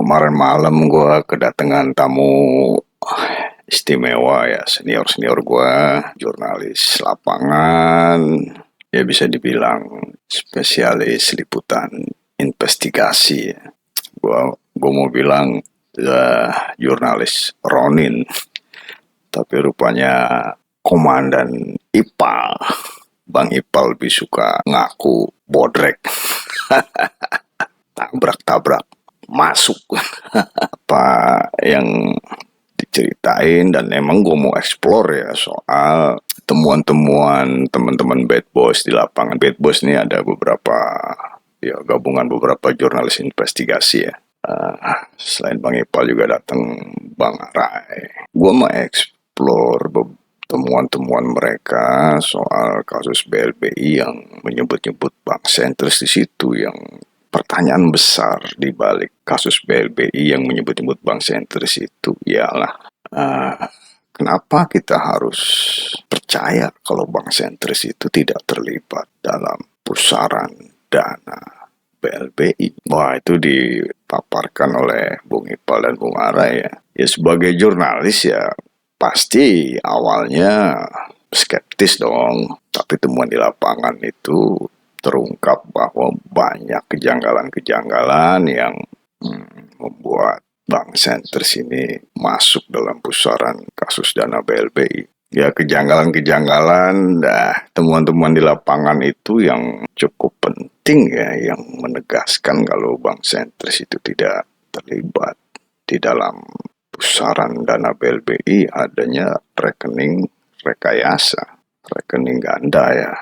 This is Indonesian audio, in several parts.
Kemarin malam gue kedatangan tamu istimewa ya, senior-senior gue, jurnalis lapangan, ya bisa dibilang spesialis liputan investigasi ya. Gue mau bilang jurnalis Ronin, tapi rupanya komandan Ipal. Bang Ipal lebih suka ngaku bodrek. Tabrak-tabrak masuk. Apa yang diceritain, dan emang gue mau explore ya soal temuan-temuan teman-teman Bad Boys di lapangan. Bad Boys ini ada beberapa ya gabungan beberapa jurnalis investigasi ya. Selain Bang Ipal juga datang Bang Arai. Gue mau explore temuan-temuan mereka soal kasus BLBI yang menyebut-nyebut bank sentris di situ. Yang pertanyaan besar di balik kasus BLBI yang menyebut-nyebut bank sentris itu ialah kenapa kita harus percaya kalau bank sentris itu tidak terlibat dalam pusaran dana BLBI. Wah, itu dipaparkan oleh Bung Ipal dan Bung Ara ya. Ya sebagai jurnalis ya pasti awalnya skeptis dong, tapi temuan di lapangan itu terungkap bahwa banyak kejanggalan-kejanggalan yang membuat bank sentris ini masuk dalam pusaran kasus dana BLBI. Ya kejanggalan-kejanggalan, temuan-temuan di lapangan itu yang cukup penting ya, yang menegaskan kalau bank sentris itu tidak terlibat di dalam pusaran dana BLBI. Adanya rekening rekayasa, rekening ganda ya.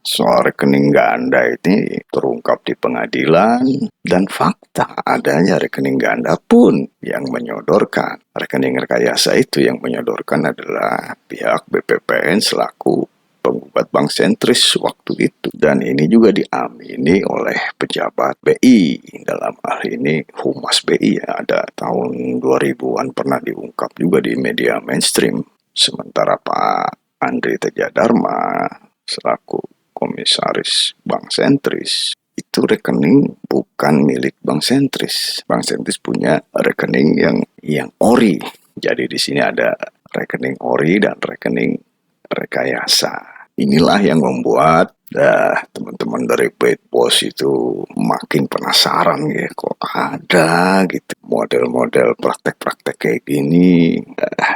Soal rekening ganda ini terungkap di pengadilan, dan fakta adanya rekening ganda pun yang menyodorkan rekening rekayasa itu, yang menyodorkan adalah pihak BPPN selaku penggugat bank sentris waktu itu. Dan ini juga diamini oleh pejabat BI, dalam hal ini Humas BI ya. Ada tahun 2000-an pernah diungkap juga di media mainstream. Sementara Pak Andri Teja Dharma selaku komisaris bank sentris itu rekening bukan milik bank sentris. Bank sentris punya rekening yang ori. Jadi di sini ada rekening ori dan rekening rekayasa. Inilah yang membuat teman-teman dari Bad Boys itu makin penasaran ya, kok ada gitu model-model praktek-praktek kayak gini.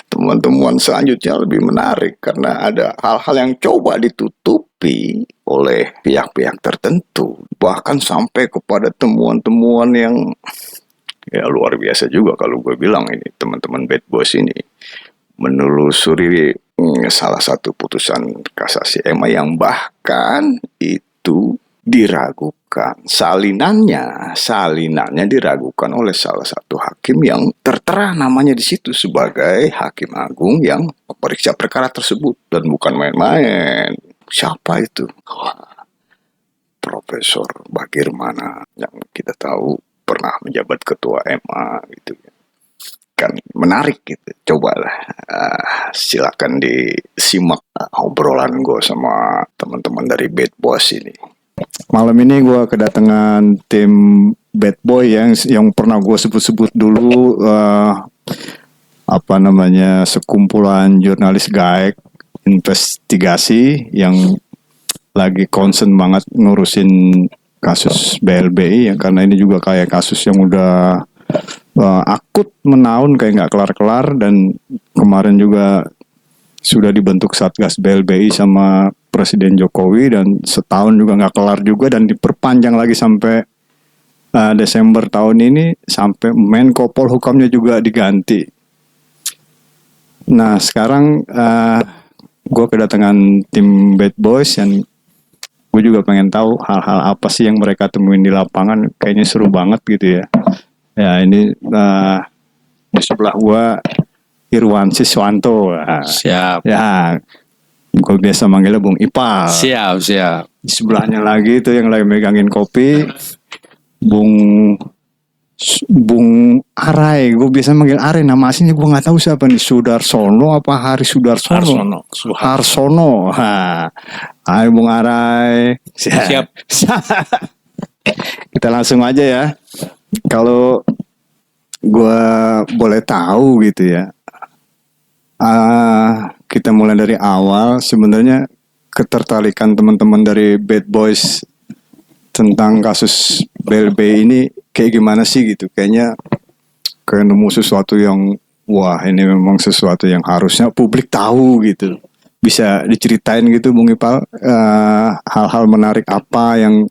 Temuan-temuan selanjutnya lebih menarik karena ada hal-hal yang coba ditutupi oleh pihak-pihak tertentu, bahkan sampai kepada temuan-temuan yang ya luar biasa juga kalau gue bilang. Ini teman-teman Bad Boys ini menelusuri salah satu putusan kasasi EMA yang bahkan itu diragukan salinannya diragukan oleh salah satu hakim yang tertera namanya di situ sebagai hakim agung yang memeriksa perkara tersebut, dan bukan main-main. Siapa itu? Profesor Bagirmana, yang kita tahu pernah menjabat ketua MA gitu ya. Kan menarik gitu. Cobalah silakan disimak obrolan gue sama teman-teman dari Bad Boys ini. Malam ini gue kedatangan tim Bad Boy yang pernah gue sebut-sebut dulu, sekumpulan jurnalis gaek investigasi yang lagi concern banget ngurusin kasus BLBI ya, karena ini juga kayak kasus yang udah akut menaun kayak nggak kelar-kelar. Dan kemarin juga sudah dibentuk Satgas BLBI sama Presiden Jokowi, dan setahun juga nggak kelar juga, dan diperpanjang lagi sampai Desember tahun ini, sampai Menko Polhukamnya juga diganti. Nah sekarang gue kedatangan tim Bad Boys, dan gue juga pengen tahu hal-hal apa sih yang mereka temuin di lapangan. Kayaknya seru banget gitu ya. Ya ini di sebelah gua Irwan Siswanto. Siap. Ya, gue biasa manggilnya Bung Ipal. Siap. Di sebelahnya lagi itu yang lagi megangin kopi, Bung Arai. Gue biasa manggil Arai. Nama aslinya gue nggak tahu siapa nih, Sudarsono apa Hari Sudarsono? Harsono. Hai Bung Arai. Siap. Kita langsung aja ya. Kalau gua boleh tahu gitu ya. Kita mulai dari awal sebenarnya ketertarikan teman-teman dari Bad Boys tentang kasus BLB ini kayak gimana sih gitu. Kayaknya kayak nemu sesuatu yang wah ini memang sesuatu yang harusnya publik tahu gitu. Bisa diceritain gitu Bung Ipal, hal-hal menarik apa yang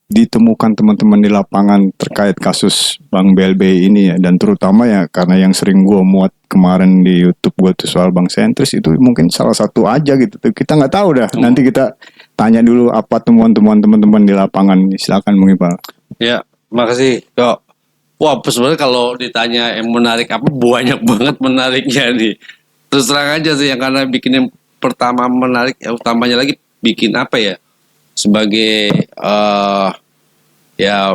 ditemukan teman-teman di lapangan terkait kasus Bang BLB ini ya, dan terutama ya karena yang sering gue muat kemarin di YouTube gue tuh soal Bang Sentris itu mungkin salah satu aja gitu. Kita nggak tahu dah. Nanti kita tanya dulu apa temuan-temuan teman-teman di lapangan. Silakan Bung Ipal. Ya, makasih. Kok. Wah, sebenarnya kalau ditanya yang menarik apa, banyak banget menariknya nih. Terus terang aja sih, yang karena bikin yang pertama menarik, utamanya lagi bikin apa ya? Sebagai ya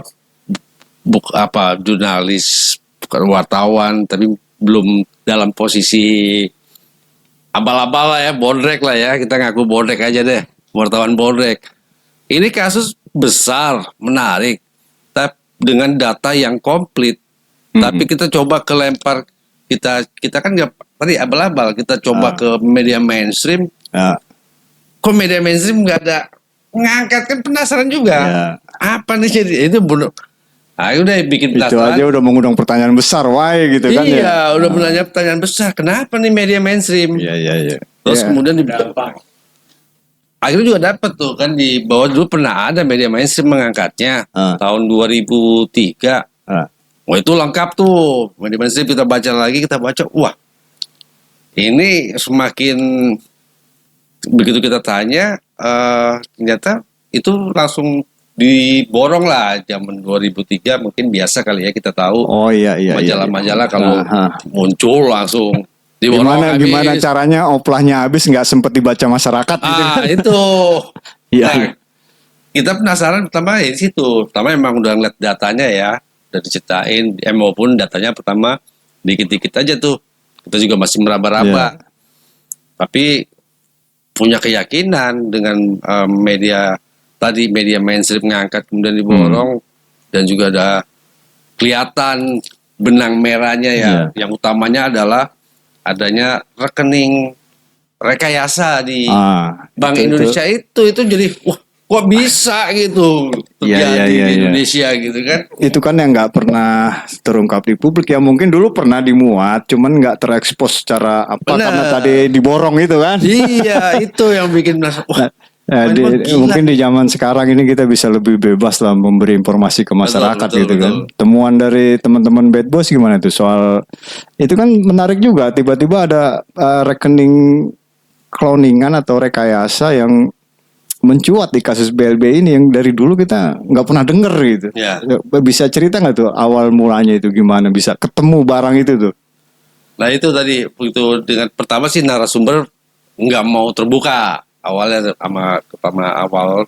jurnalis, bukan wartawan, tapi belum dalam posisi abal-abal lah ya, bodrek lah ya, kita ngaku bodrek aja deh, wartawan bodrek. Ini kasus besar, menarik, tapi dengan data yang komplit. Tapi kita coba kelempar, kita kan nggak tadi abal-abal, kita coba ke media mainstream. Kok media mainstream nggak ada ngangkat, kan penasaran juga. Apa nih jadi itu bunuh. Udah bikin penasaran. Itu aja udah mengundang pertanyaan besar, gitu kan ya. Iya, udah menanya pertanyaan besar. Kenapa nih media mainstream? Iya. Terus kemudian akhirnya juga dapat tuh kan, di bawah dulu pernah ada media mainstream mengangkatnya tahun 2003. Wah itu lengkap tuh media mainstream, kita baca, wah ini semakin begitu kita tanya, ternyata itu langsung diborong lah. Zaman 2003 mungkin biasa kali ya, kita tahu. Iya. Majalah-majalah kalau muncul langsung diborong. Gimana caranya oplahnya habis nggak sempet dibaca masyarakat gitu. Itu. Iya. Nah, kita penasaran pertama di situ. Pertama emang udah ngeliat datanya ya, udah diceritain, maupun datanya pertama dikit-dikit aja tuh. Kita juga masih meraba-raba. Tapi punya keyakinan dengan media mainstream ngangkat kemudian diborong, dan juga ada kelihatan benang merahnya ya. Yang utamanya adalah adanya rekening rekayasa di Bank Indonesia itu jadi wah, kok bisa gitu terjadi di Indonesia gitu kan. Itu kan yang nggak pernah terungkap di publik ya, mungkin dulu pernah dimuat cuman nggak terekspos secara karena tadi diborong itu kan. Iya, itu yang bikin wah, mungkin di zaman sekarang ini kita bisa lebih bebas lah memberi informasi ke masyarakat kan. Temuan dari teman-teman Bad Boys gimana tuh soal itu kan menarik juga, tiba-tiba ada rekening cloningan atau rekayasa yang mencuat di kasus BLB ini yang dari dulu kita nggak pernah denger gitu. Bisa cerita nggak tuh awal mulanya itu gimana bisa ketemu barang itu tuh? Nah itu tadi itu dengan pertama sih narasumber nggak mau terbuka. Awalnya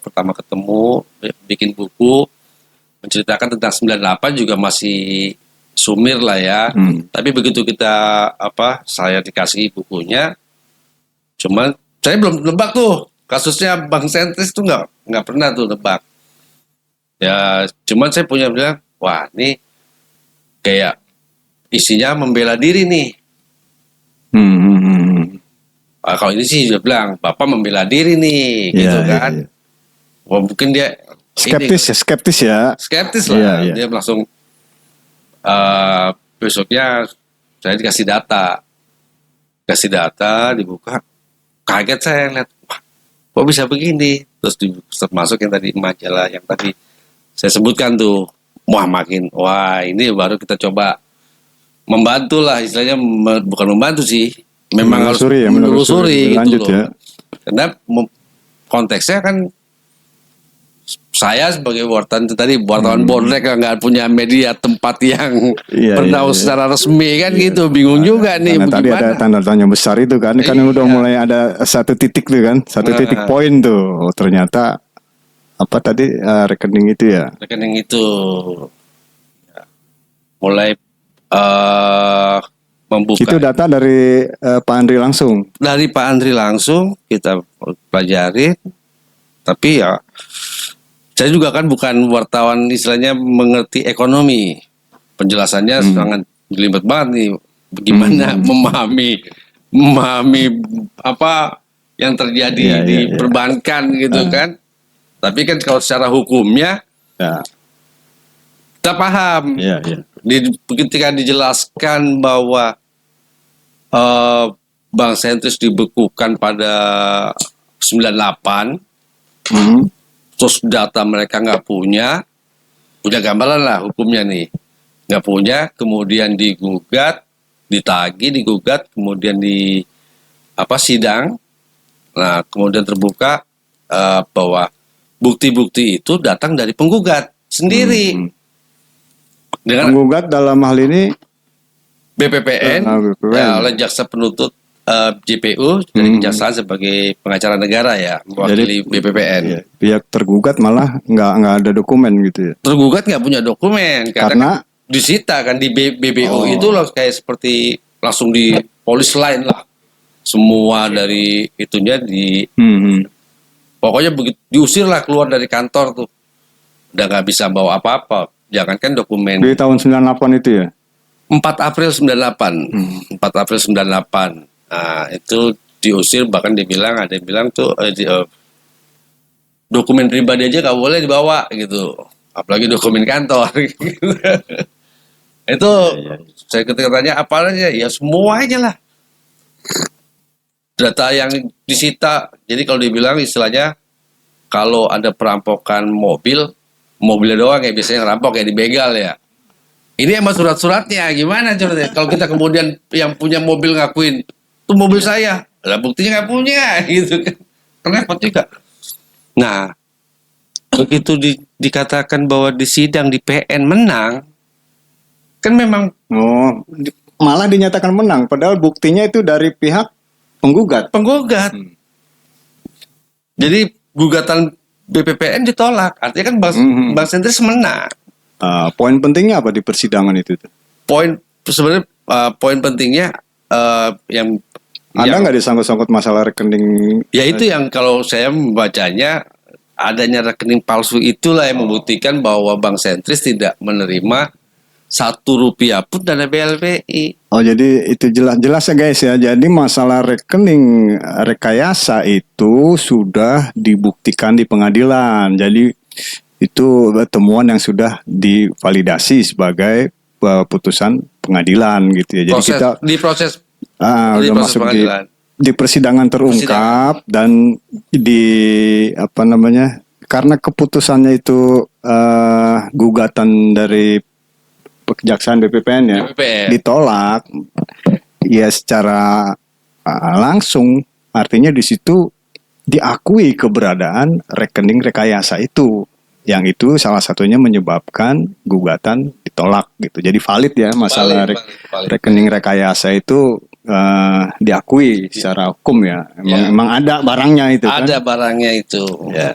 pertama ketemu bikin buku menceritakan tentang 98 juga masih sumir lah ya. Tapi begitu kita saya dikasih bukunya, cuman saya belum nebak tuh kasusnya Bang Sentris tuh nggak pernah tuh nebak. Ya cuman saya punya bilang, wah ini kayak isinya membela diri nih. Kalau ini sih sudah bilang Bapak membela diri nih, gitu kan. Wah mungkin dia skeptis lah. Dia langsung besoknya saya dikasih data dibuka, kaget saya lihat, wah kok bisa begini. Terus masuk yang tadi majalah yang tadi saya sebutkan tuh, wah ini baru kita coba membantu lah, istilahnya bukan membantu sih, memang harus menelusuri lanjut gitu ya. Karena konteksnya kan saya sebagai wartawan bodrek nggak punya media tempat yang bertahu secara resmi kan gitu, bingung juga nih. Karena tadi ada tanda tanya besar itu kan udah mulai ada satu titik tuh kan, titik poin tuh. Ternyata rekening itu ya. Rekening itu mulai membuka. Itu data dari Pak Andri langsung. Dari Pak Andri langsung kita pelajari, tapi ya saya juga kan bukan wartawan istilahnya mengerti ekonomi. penjelasannya sangat jelimet banget nih. Bagaimana memahami apa yang terjadi di perbankan gitu kan. Tapi kan kalau secara hukumnya kita paham. Ketika dijelaskan bahwa bank sentris dibekukan pada 98, terus data mereka nggak punya gambaran lah hukumnya nih, nggak punya, kemudian digugat, ditagih, digugat, kemudian di sidang. Nah, kemudian terbuka bahwa bukti-bukti itu datang dari penggugat sendiri. Dengan penggugat dalam hal ini BPPN, ya, oleh jaksa penuntut JPU dari kejaksaan sebagai pengacara negara ya, mewakili BPPN. Iya, pihak tergugat malah nggak ada dokumen gitu ya. Tergugat nggak punya dokumen karena disita kan di BBO itu loh, kayak seperti langsung di polis lain lah. Semua dari itunya pokoknya begitu diusir lah keluar dari kantor tuh. Udah nggak bisa bawa apa-apa. Jangankan dokumen. Di tahun 98 itu ya? 4 April 98. 4 April 98. Nah, itu diusir, bahkan ada yang bilang tuh dokumen pribadi aja nggak boleh dibawa gitu. Apalagi dokumen kantor. Itu saya ketika tanya apa aja, ya semuanya lah. Data yang disita. Jadi kalau dibilang istilahnya kalau ada perampokan mobilnya doang kayak biasanya ngerampok kayak dibegal ya. Ini emang surat-suratnya gimana coba? Kalau kita kemudian yang punya mobil ngakuin itu mobil saya, lah buktinya nggak punya gitu kan. Repot juga. Nah, begitu dikatakan bahwa di sidang di PN menang, kan memang malah dinyatakan menang, padahal buktinya itu dari pihak penggugat. Jadi gugatan BPPN ditolak, artinya kan bank sentris menang. Poin pentingnya apa di persidangan itu? Poin pentingnya yang ada nggak disangkut-sangkut masalah rekening? Ya itu yang kalau saya membacanya adanya rekening palsu itulah yang membuktikan bahwa bank sentris tidak menerima Rp1 pun dana BLPI. Oh, jadi itu jelas ya guys ya. Jadi masalah rekening rekayasa itu sudah dibuktikan di pengadilan. Jadi itu temuan yang sudah divalidasi sebagai putusan pengadilan gitu ya. Jadi kita proses masuk di persidangan terungkap dan karena keputusannya itu gugatan dari kejaksaan BPPN ya ditolak ya secara langsung, artinya di situ diakui keberadaan rekening rekayasa itu, yang itu salah satunya menyebabkan gugatan ditolak gitu. Jadi valid ya masalah rekening rekayasa itu diakui secara hukum ya. Emang ada barangnya itu kan? Ada barangnya itu. Ya.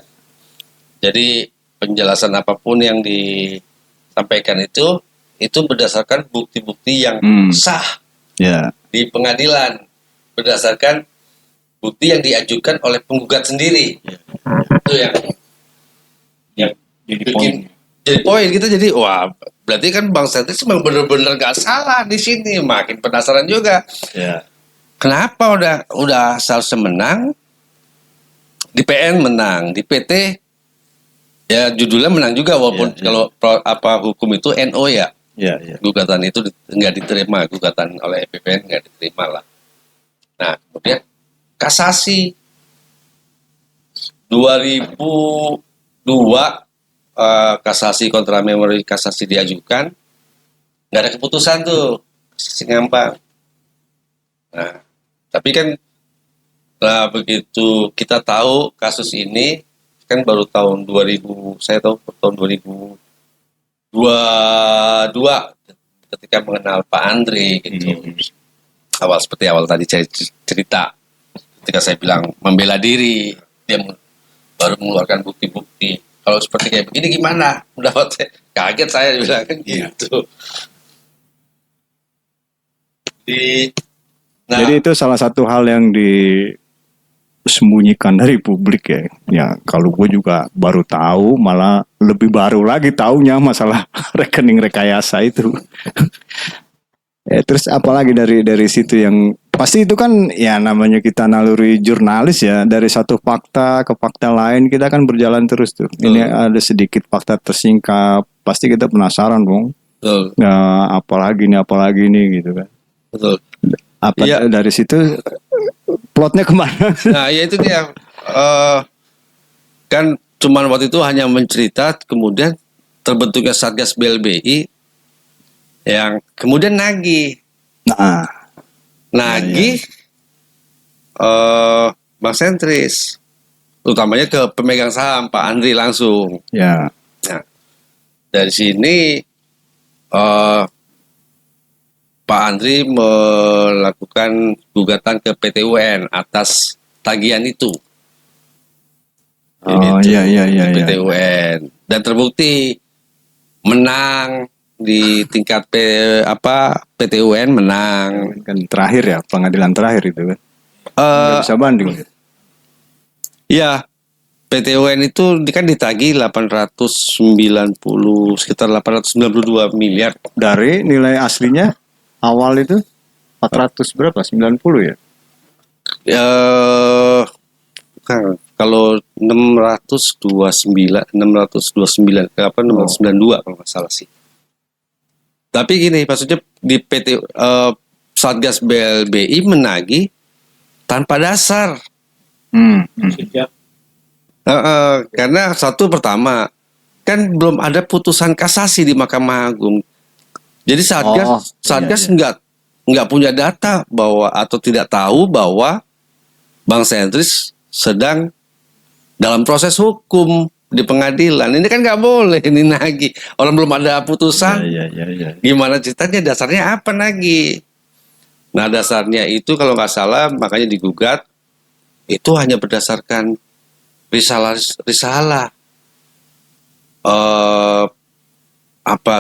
Jadi penjelasan apapun yang disampaikan itu berdasarkan bukti-bukti yang sah di pengadilan, berdasarkan bukti yang diajukan oleh penggugat sendiri. Itu yang bikin jadi poin kita. Jadi wah, berarti kan Bang Sentris memang benar-benar gak salah di sini. Makin penasaran juga. Kenapa udah seharusnya menang, di PN menang, di PT ya judulnya menang juga, walaupun kalau hukum itu NO ya. Gugatan itu nggak diterima, gugatan oleh BPN nggak diterima lah. Nah, kemudian kasasi 2002 kasasi kontra memori kasasi diajukan, nggak ada keputusan tuh, kasasi ngambang. Nah, tapi kan begitu kita tahu kasus ini kan baru tahun 2000, saya tahu tahun 2022 ketika mengenal Pak Andre gitu. Seperti awal tadi saya cerita, ketika saya bilang membela diri, dia baru mengeluarkan bukti-bukti. Kalau seperti kayak begini gimana? Mendapat kaget saya bilang kan gitu. Jadi itu salah satu hal yang sembunyikan dari publik ya. Ya kalau gue juga baru tahu, malah lebih baru lagi taunya masalah rekening rekayasa itu. Terus apalagi dari situ yang pasti itu kan ya namanya kita naluri jurnalis ya, dari satu fakta ke fakta lain kita kan berjalan terus tuh. Ini ada sedikit fakta tersingkap, pasti kita penasaran dong. Betul. Nah, apalagi nih gitu kan. Betul. Apa Iya. dari situ plotnya kemana? Nah, ya itu dia. Kan cuman waktu itu hanya mencerita, kemudian terbentuknya Satgas BLBI yang kemudian nagih Nah, Bank Sentris, utamanya ke pemegang saham Pak Andri langsung. ya. Nah, dari sini Pak Andri melakukan gugatan ke PT UN atas tagihan itu. Oh iya PT UN, dan terbukti menang di tingkat PT UN menang. Kan terakhir ya, pengadilan terakhir itu kan. Nggak bisa banding. Ya, PT UN itu kan ditagih 890, sekitar 892 miliar. Dari nilai aslinya awal itu 400 berapa? 90 ya? Kalau 629 apa 692 kalau nggak salah sih. Tapi gini, maksudnya di PT Satgas BLBI menagih tanpa dasar. Karena satu, pertama kan belum ada putusan kasasi di Mahkamah Agung. Jadi Satgas nggak punya data bahwa, atau tidak tahu bahwa Bank Sentris sedang dalam proses hukum di pengadilan. Ini kan nggak boleh ini nagih. Orang belum ada putusan. Iya. Gimana ceritanya? Dasarnya apa nagih? Nah, dasarnya itu kalau nggak salah, makanya digugat, itu hanya berdasarkan risalah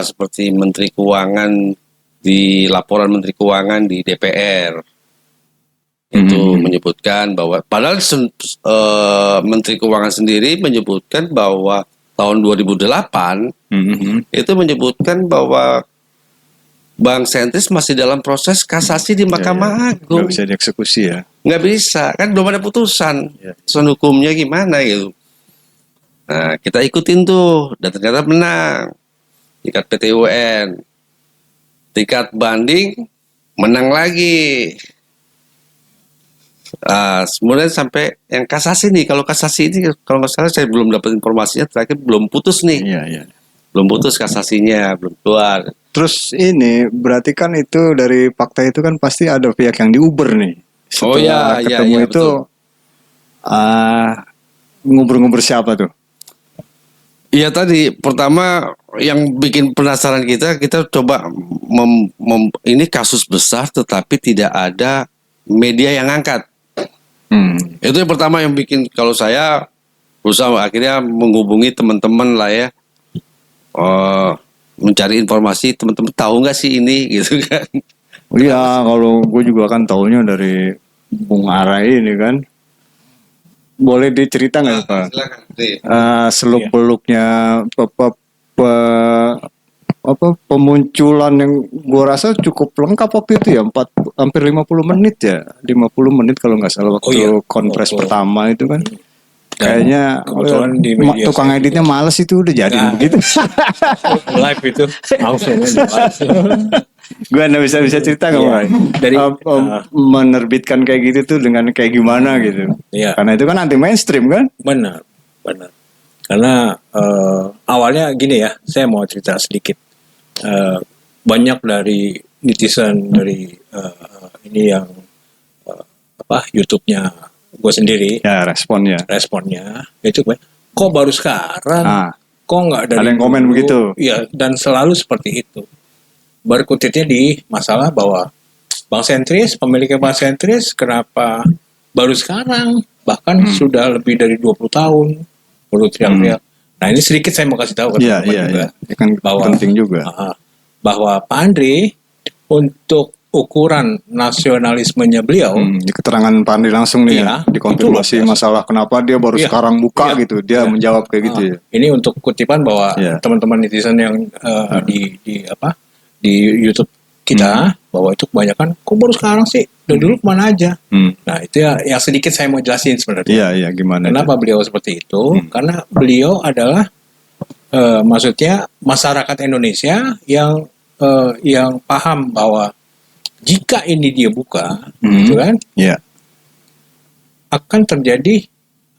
seperti Menteri Keuangan, di laporan Menteri Keuangan di DPR itu menyebutkan bahwa, padahal Menteri Keuangan sendiri menyebutkan bahwa tahun 2008 itu menyebutkan bahwa Bank Sentris masih dalam proses kasasi di Mahkamah Agung. Nggak bisa dieksekusi ya? Nggak bisa, kan belum ada putusan. Putusan hukumnya gimana gitu. Nah, kita ikutin tuh, dan ternyata menang. Tingkat PT UN. Tingkat banding, menang lagi. Kemudian sampai yang kasasi nih. Kalau kasasi ini, kalau nggak salah saya belum dapat informasinya, terakhir belum putus nih. Iya. Belum putus kasasinya, belum keluar. Terus ini berarti kan itu dari fakta itu kan pasti ada pihak yang diuber nih. Setelah ketemu itu ngubur-ngubur siapa tuh? Iya, tadi pertama yang bikin penasaran kita coba ini kasus besar tetapi tidak ada media yang angkat. Itu yang pertama yang bikin, kalau saya berusaha akhirnya menghubungi teman-teman lah ya, mencari informasi, teman-teman tahu nggak sih ini gitu kan. Iya, kalau gue juga kan taunya dari Bung Arai ini kan. Boleh dicerita nggak Pak? Seluk beluknya pemunculan yang gue rasa cukup lengkap waktu itu ya, hampir 50 menit ya, 50 menit kalau nggak salah waktu konferensi pertama itu kan. Kayaknya tukang editnya males itu udah jadi begitu. Live itu langsung. Gue nggak bisa cerita nggak Pak? Dari menerbitkan kayak gitu tuh dengan kayak gimana gitu? Iya. Karena itu kan anti mainstream kan? Benar. Karena awalnya gini ya, saya mau cerita sedikit. Banyak dari netizen dari ini yang YouTube-nya gue sendiri. Ya, responnya itu kok baru sekarang? Kok nggak dari ada yang komen dulu? Begitu? Iya, dan selalu seperti itu. Berkutitnya di masalah bahwa Bank Sentris, pemiliknya Bank Sentris, kenapa baru sekarang? Bahkan sudah lebih dari 20 tahun. Perlu teriak-teriak. Nah, ini sedikit saya mau kasih tahu ke teman-teman juga. Kan bahwa penting juga. Bahwa Pak Andri untuk ukuran nasionalismenya beliau. Di keterangan Pak Andri langsung nih Iya, dikonfirmasi itu luar biasa. masalah kenapa dia baru Iya, sekarang buka iya, gitu, dia iya. menjawab kayak gitu ya. Ini untuk kutipan bahwa Iya. teman-teman netizen yang di YouTube kita, bahwa itu kebanyakan kok baru sekarang sih, dari dulu kemana aja. Nah itu ya yang sedikit saya mau jelasin sebenarnya. Iya, gimana? Kenapa beliau seperti itu? Karena beliau adalah maksudnya masyarakat Indonesia yang paham bahwa jika ini dia buka, gitu kan, Iya. akan terjadi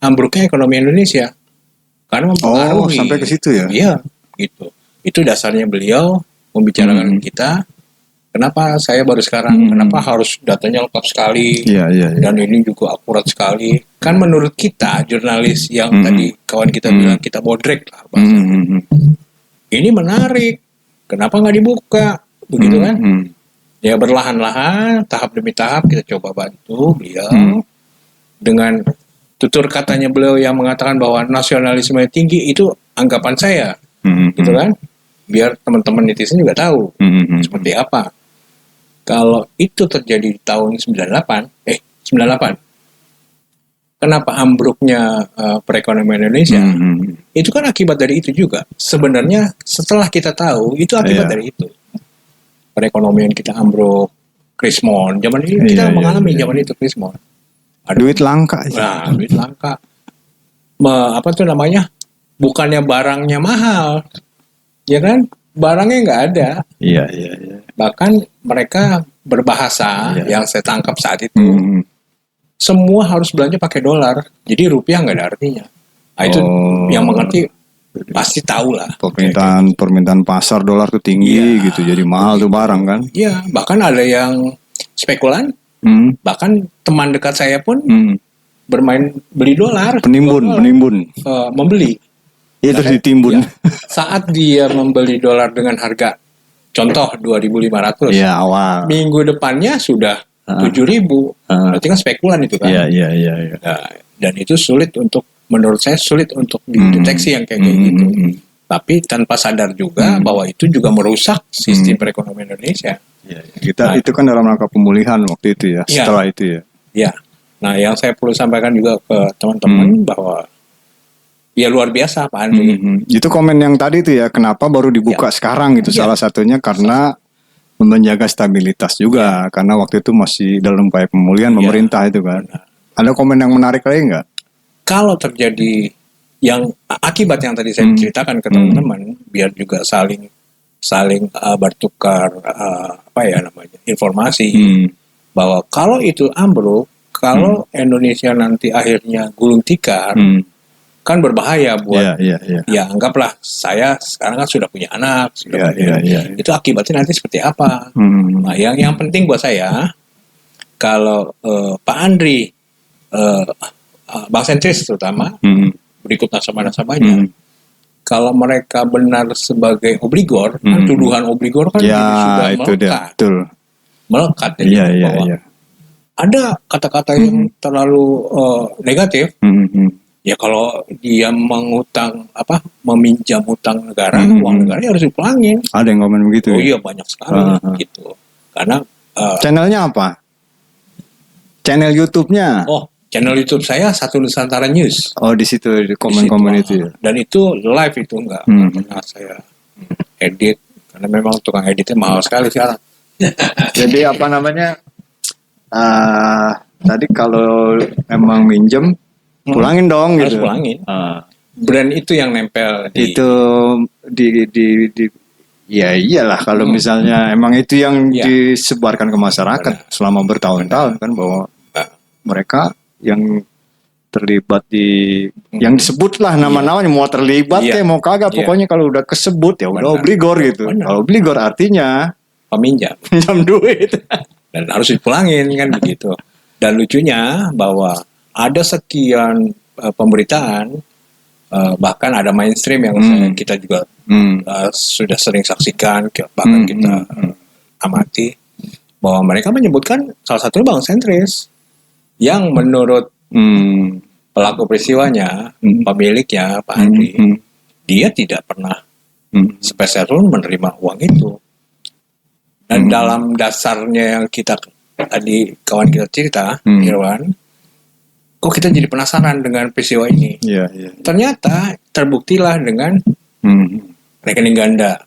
ambruknya ekonomi Indonesia karena mempengaruhi. Sampai ke situ ya? Iya, gitu. Itu dasarnya beliau membicarakan kita. Kenapa saya baru sekarang? Kenapa harus datanya lengkap sekali? Iya. Dan ini juga akurat sekali. Kan menurut kita jurnalis yang tadi kawan kita bilang kita bodrek lah bahasanya. Ini menarik. Kenapa nggak dibuka? Begitu kan? Ya berlahan-lahan, tahap demi tahap kita coba bantu beliau dengan tutur katanya beliau yang mengatakan bahwa nasionalisme tinggi, itu anggapan saya, gitu kan? Biar teman-teman netizen juga tahu seperti apa. Kalau itu terjadi di tahun 98, kenapa ambruknya perekonomian Indonesia? Itu kan akibat dari itu juga. Sebenarnya setelah kita tahu, itu akibat dari itu. Perekonomian kita ambruk, krismon. Zaman ini kita mengalami zaman itu krismon. Duit langka. Nah, duit langka. Apa tuh namanya? Bukannya barangnya mahal, ya kan? Barangnya nggak ada. Iya. Bahkan mereka berbahasa yang saya tangkap saat itu, semua harus belanja pakai dolar. Jadi rupiah nggak ada artinya. Nah, itu yang mengerti pasti tahu lah. Permintaan pasar dolar tuh tinggi gitu, jadi mahal tuh barang kan. Iya, bahkan ada yang spekulan. Bahkan teman dekat saya pun bermain beli dolar. Penimbun. Membeli. Itu ditimbun. Ya, saat dia membeli dolar dengan harga contoh 2.500. Iya, awal. Minggu depannya sudah 7.000. Berarti kan spekulan itu kan. Iya. Nah, dan itu menurut saya sulit untuk dideteksi yang kayak gitu. Tapi tanpa sadar juga bahwa itu juga merusak sistem perekonomian Indonesia. Kita itu kan dalam rangka pemulihan waktu itu ya, setelah itu ya. Ya. Nah, yang saya perlu sampaikan juga ke teman-teman bahwa ya luar biasa Pak Andri. Itu komen yang tadi itu ya, kenapa baru dibuka sekarang gitu. Salah satunya karena menjaga stabilitas juga, karena waktu itu masih dalam upaya pemulihan pemerintah itu kan. Ada komen yang menarik lagi nggak? Kalau terjadi yang akibat yang tadi saya ceritakan ke teman-teman, biar juga saling bertukar informasi bahwa kalau itu ambruk, kalau Indonesia nanti akhirnya gulung tikar, kan berbahaya buat ya anggaplah saya sekarang kan sudah punya anak, itu akibatnya nanti seperti apa? Nah, yang penting buat saya kalau Pak Andri bank sentris terutama berikut nasabah-nasabahnya, kalau mereka benar sebagai obligor, kan tuduhan obligor kan sudah melekat bahwa ada kata-kata yang terlalu negatif. Ya kalau dia meminjam utang negara, uang negara harus dipulangin. Ada yang komen begitu. Oh iya, banyak sekali gitu. Karena channelnya apa? Channel YouTube-nya? Oh, channel YouTube saya Satu Nusantara News. Oh, di situ di komen-komen itu ya. Dan itu live, itu enggak pernah saya edit karena memang tukang editnya mahal sekali sekarang. Jadi apa namanya? Tadi kalau emang minjem pulangin dong harus gitu. Pulangin. Brand itu yang nempel itu di ya iyalah kalau misalnya emang itu yang disebarkan ke masyarakat selama bertahun-tahun kan, bahwa mereka yang terlibat di yang disebutlah nama-namanya, mau terlibat kayak mau kagak, pokoknya kalau udah kesebut ya udah obligor gitu. Kalau obligor artinya peminjam duit dan harus dipulangin kan begitu. Dan lucunya bahwa ada sekian pemberitaan, bahkan ada mainstream yang kita juga sudah sering saksikan, bahkan kita amati, bahwa mereka menyebutkan salah satunya bank sentris yang menurut pelaku peristiwanya, pemiliknya Pak Andri, dia tidak pernah sepeser pun menerima uang itu. Dan dalam dasarnya yang kita tadi kawan kita cerita, Irwan, kok kita jadi penasaran dengan peristiwa ini. Iya, iya. Ternyata terbuktilah dengan rekening ganda.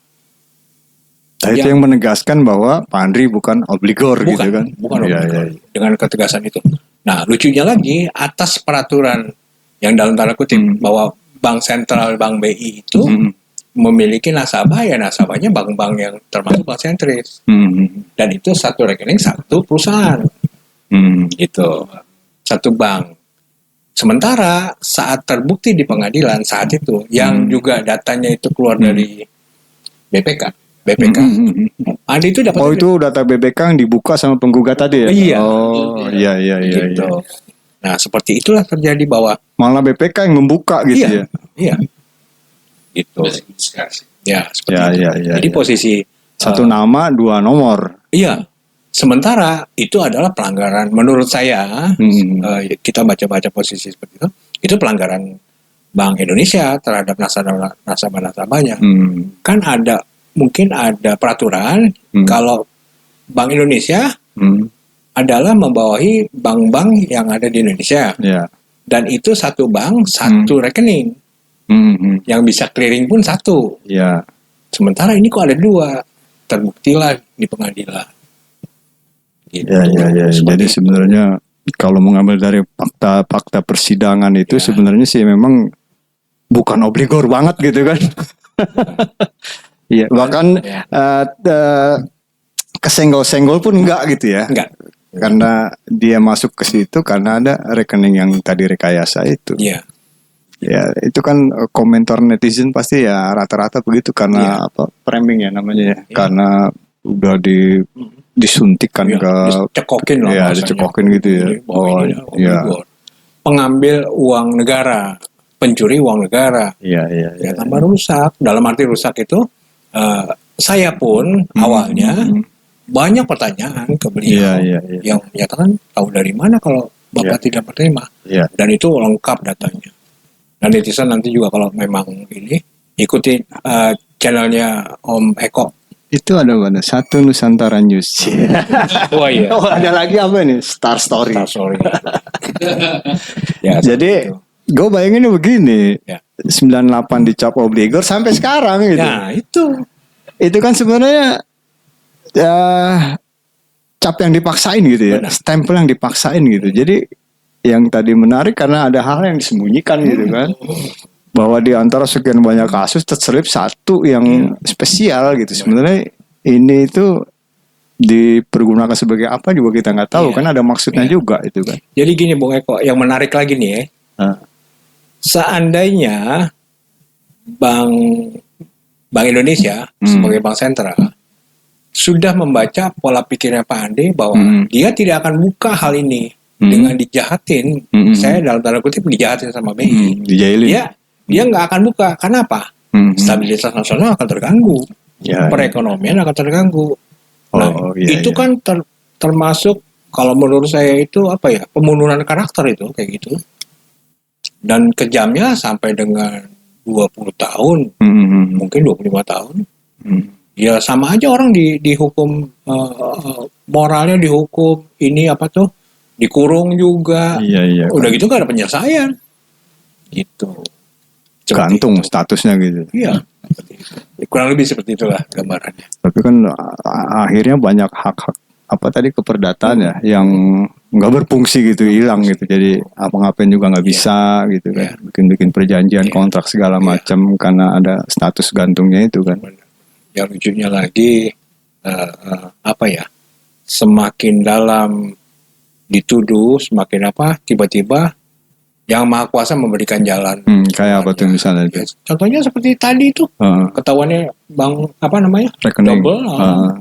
Nah, itu yang menegaskan bahwa Pak Andri bukan obligor gitu kan? Bukan Iya, obligor. iya. Dengan ketegasan itu. Nah, lucunya lagi atas peraturan yang dalam tanda kutip bahwa Bank Sentral, Bank BI itu memiliki nasabah, ya nasabahnya bank-bank yang termasuk bank sentris. Dan itu satu rekening satu perusahaan. Gitu. Satu bank. Sementara saat terbukti di pengadilan saat itu, yang juga datanya itu keluar dari BPK. Adi itu dapat. Oh, itu data BPK yang dibuka sama penggugat tadi ya? Iya. Oh, iya, iya, iya. Gitu. Iya. Nah, seperti itulah terjadi bahwa Malah BPK yang membuka gitu ya? Iya. Gitu. Ya, seperti itu. Iya. Jadi posisi satu nama, dua nomor. iya. Sementara itu adalah pelanggaran menurut saya. Kita baca-baca posisi seperti itu pelanggaran Bank Indonesia terhadap nasabah-nasabahnya. Kan mungkin ada peraturan kalau Bank Indonesia adalah membawahi bank-bank yang ada di Indonesia. Iya. Dan itu satu bank, satu rekening. Yang bisa clearing pun satu. Iya. Sementara ini kok ada dua. Terbuktilah di pengadilan. Gitu. Iya. Jadi sebenarnya kalau mengambil dari fakta persidangan itu sebenarnya sih memang bukan obligor banget gitu kan. Iya, bahkan kesenggol-senggol pun enggak gitu ya. Enggak. Karena dia masuk ke situ karena ada rekening yang tadi rekayasa itu. Iya. Ya, itu kan komentar netizen pasti ya rata-rata begitu karena framing ya namanya ya. Karena udah disuntikkan ke dicekokin lah. Ya, dicekokin gitu ya. Pengambil uang negara, pencuri uang negara. Iya. Ya tambah rusak. Dalam arti rusak itu saya pun awalnya banyak pertanyaan ke beliau yang menyatakan tahu dari mana kalau Bapak tidak menerima. Dan itu lengkap datanya. Dan netizen nanti juga kalau memang ini ikuti channelnya Om Eko. Itu ada mana? Satu Nusantara News. Oh iya. Oh, ada lagi apa nih? Star Story. Ya, jadi gue bayanginnya begini. Ya. 98 dicap obligor sampai sekarang gitu. Nah, itu kan sebenarnya cap yang dipaksain gitu ya. Benar. Stempel yang dipaksain gitu. Jadi yang tadi menarik karena ada hal yang disembunyikan gitu kan. Bahwa di antara sekian banyak kasus terselip satu yang spesial gitu. Sebenarnya ini itu dipergunakan sebagai apa juga kita nggak tahu kan ada maksudnya juga itu kan. Jadi gini Bung Eko, yang menarik lagi nih ya. Seandainya Bank Indonesia sebagai bank sentral sudah membaca pola pikirnya Pak Andi bahwa dia tidak akan buka hal ini dengan dijahatin. Saya dalam tanda kutip dijahatin sama BI. Dijailin. Dia nggak akan buka. Kenapa? Stabilitas nasional akan terganggu. Perekonomian akan terganggu. Itu kan termasuk kalau menurut saya itu apa ya, pemenuhan karakter itu kayak gitu. Dan kejamnya sampai dengan 20 tahun, mungkin 25 tahun. Ya sama aja orang dihukum, moralnya dihukum, ini apa tuh, dikurung juga. Iya. Udah gitu gak ada penyelesaian. Gitu. Gantung statusnya gitu. Iya. Kurang lebih seperti itulah gambarannya. Tapi kan akhirnya banyak hak-hak apa tadi keperdataan ya yang nggak berfungsi gitu, hilang gitu. Jadi apa-ngapain juga nggak bisa gitu kan. Bikin perjanjian kontrak segala macam karena ada status gantungnya itu kan. Yang lucunya lagi apa ya? Semakin dalam dituduh, semakin apa? Tiba-tiba yang Maha Kuasa memberikan jalan. Kayak apa tuh misalnya? Contohnya seperti tadi itu, ketahuannya Bang apa namanya? Rekening.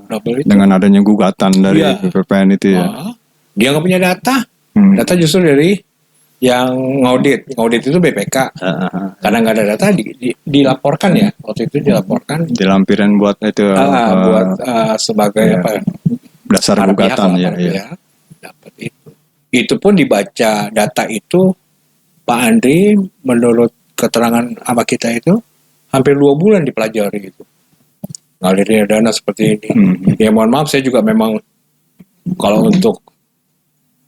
Double itu. Dengan adanya gugatan dari BPPN itu ya. Dia nggak punya data. Data justru dari yang ngaudit. Ngaudit itu BPK. Karena nggak ada data dilaporkan ya. Waktu itu dilaporkan. Dilampirin buat itu. Buat sebagai apa? Dasar gugatan ya. Dapat itu. Itu pun dibaca data itu. Pak Andri menurut keterangan apa kita itu hampir 2 bulan dipelajari itu. ngalirnya dana seperti ini. Ya mohon maaf, saya juga memang kalau untuk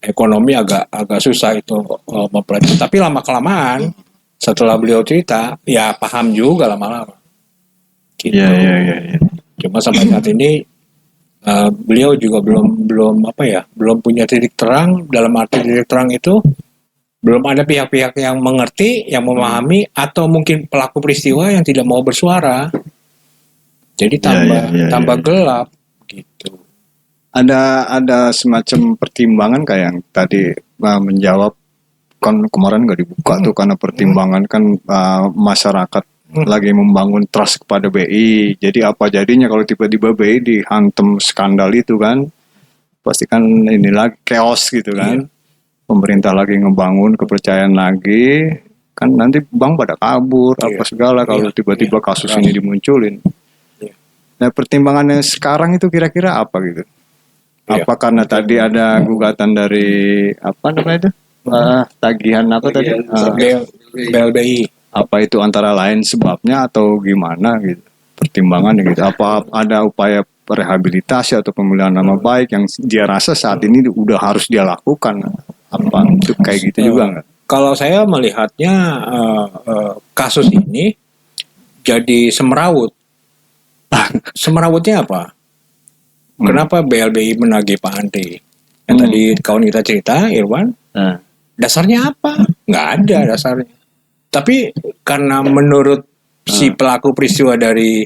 ekonomi agak susah itu mempelajari. Tapi lama kelamaan setelah beliau cerita, ya paham juga lama-lama. Gitu. Iya. Cuma sampai saat ini beliau juga belum punya titik terang. Dalam arti titik terang itu belum ada pihak-pihak yang mengerti, yang memahami, atau mungkin pelaku peristiwa yang tidak mau bersuara. Jadi tambah gelap gitu. Ada semacam pertimbangan kayak yang tadi menjawab, kan kemarin nggak dibuka tuh karena pertimbangan kan masyarakat lagi membangun trust kepada BI. Jadi apa jadinya kalau tiba-tiba BI dihantam skandal itu kan, pasti kan ini lagi chaos gitu kan. Pemerintah lagi ngebangun kepercayaan lagi, kan nanti bank pada kabur apa segala kalau tiba-tiba kasus ini dimunculin. Nah, pertimbangannya sekarang itu kira-kira apa gitu? Apa karena tadi ada gugatan dari apa namanya itu? Tagihan apa tadi? BLBI. Apa itu antara lain sebabnya atau gimana gitu? Pertimbangannya gitu. Apa ada upaya rehabilitasi atau pemulihan nama baik yang dia rasa saat ini udah harus dia lakukan? Apa itu kayak gitu juga nggak? Kalau saya melihatnya kasus ini jadi semerawut. Semerawutnya apa? Kenapa BLBI menagih Pak Andri? Yang tadi kawan kita cerita, Irwan, dasarnya apa? Nggak ada dasarnya. Tapi karena menurut si pelaku peristiwa dari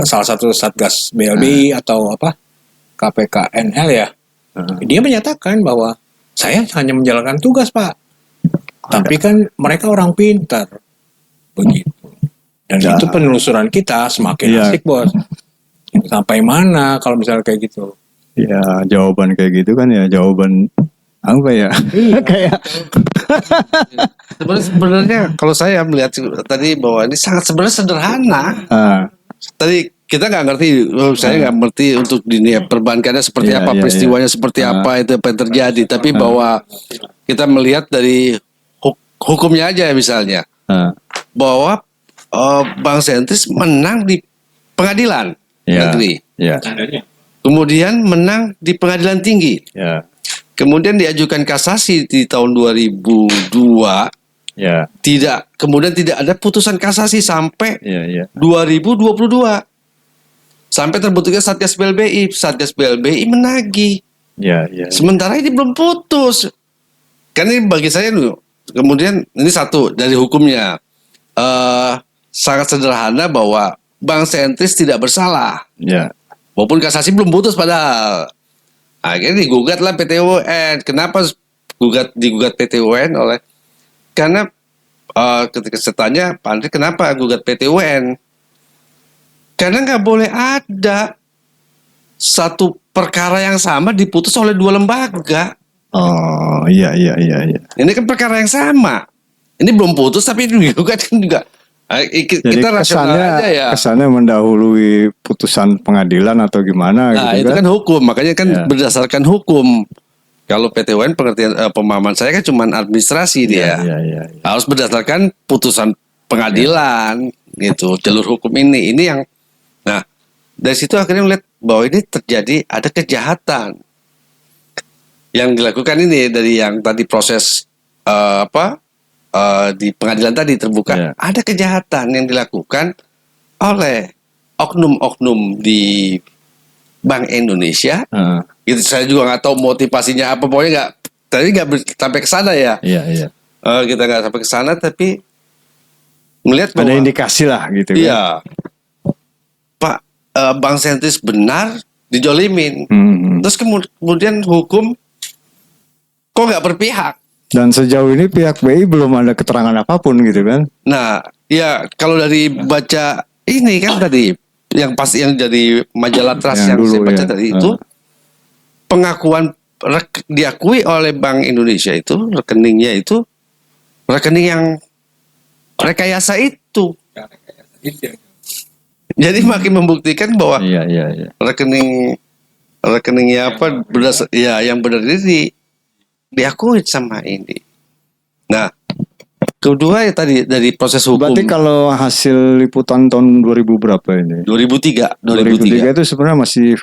salah satu satgas BLBI atau apa KPKNL ya, dia menyatakan bahwa saya hanya menjalankan tugas, Pak. Tapi kan mereka orang pintar, begitu. Dan itu penelusuran kita semakin asik, Bos. Sampai mana kalau misalnya kayak gitu? Ya jawaban kayak gitu kan ya jawaban apa ya? Kayak sebenarnya kalau saya melihat tadi bahwa ini sangat sebenarnya sederhana. Tadi kita nggak ngerti, saya nggak ngerti untuk dunia perbankannya seperti apa, peristiwanya seperti apa, itu apa yang terjadi. Tapi bahwa kita melihat dari hukumnya aja misalnya, bahwa Bank Sentris menang di pengadilan negeri, kemudian menang di pengadilan tinggi, kemudian diajukan kasasi di tahun 2002. Kemudian tidak ada putusan kasasi sampai 2022. Sampai terbentuknya Satgas BLBI. Satgas BLBI menagih. Sementara ini belum putus. Kan ini bagi saya kemudian ini satu dari hukumnya. Sangat sederhana bahwa Bank Sentris tidak bersalah. Walaupun kasasi belum putus padahal. Akhirnya digugatlah PT UN. Kenapa digugat PT UN karena ketika saya tanya Pak Andri kenapa gugat PT UN? Karena nggak boleh ada satu perkara yang sama diputus oleh dua lembaga. Oh iya. Ini kan perkara yang sama. Ini belum putus tapi digugat kan juga. Kita rasional aja ya. Kesannya mendahului putusan pengadilan atau gimana gitu itu kan hukum, makanya kan berdasarkan hukum. Kalau PT UN pengertian pemahaman saya kan cuma administrasi dia. Harus berdasarkan putusan pengadilan gitu, jalur hukum ini yang dari situ akhirnya melihat bahwa ini terjadi ada kejahatan yang dilakukan ini dari yang tadi proses di pengadilan tadi terbuka, ada kejahatan yang dilakukan oleh oknum-oknum di Bank Indonesia. Itu saya juga nggak tahu motivasinya apa, pokoknya nggak sampai ke sana ya. Kita nggak sampai ke sana, tapi melihat bahwa ada indikasi lah gitu. Iya, Pak, Bank Sentris benar dijolimin. Terus kemudian hukum kok nggak berpihak. Dan sejauh ini pihak BI belum ada keterangan apapun gitu kan? Nah, ya kalau dari baca ini kan tadi yang pasti yang jadi majalah Trust yang saya baca tadi itu pengakuan diakui oleh Bank Indonesia itu rekeningnya itu rekening yang rekayasa itu. Jadi makin membuktikan bahwa rekeningnya apa berdasar yang benar ini diakui sama ini. Nah, Kedua ya tadi dari proses hukum. Berarti kalau hasil liputan tahun 2000 berapa ini? 2003 itu sebenarnya masih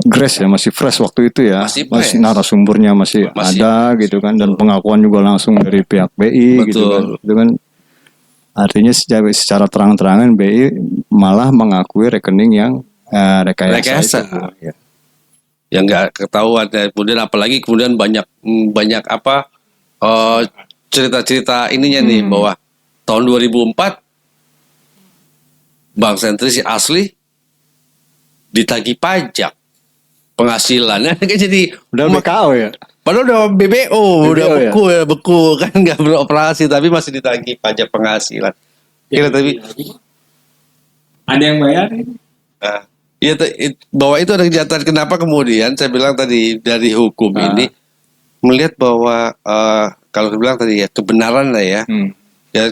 grace ya, masih fresh waktu itu ya. Masih fresh. Narasumbernya masih ada gitu kan, dan pengakuan juga langsung dari pihak BI gitu kan. Betul. Itu kan artinya secara terang-terangan BI malah mengakui rekening yang rekayasa itu. Ya. Yang nggak ketahuan. Kemudian apalagi kemudian banyak apa cerita-cerita ininya nih bahwa tahun 2004 bank sentris asli ditagih pajak penghasilannya kan jadi Udah BKO ya. padahal udah BBO udah ya? beku kan nggak beroperasi tapi masih ditagih pajak penghasilan. Kira tapi ada yang bayarin. nah, ya bahwa itu ada kejahatan. Kenapa kemudian saya bilang tadi dari hukum ini melihat bahwa kalau saya bilang tadi ya kebenaran lah ya. Ya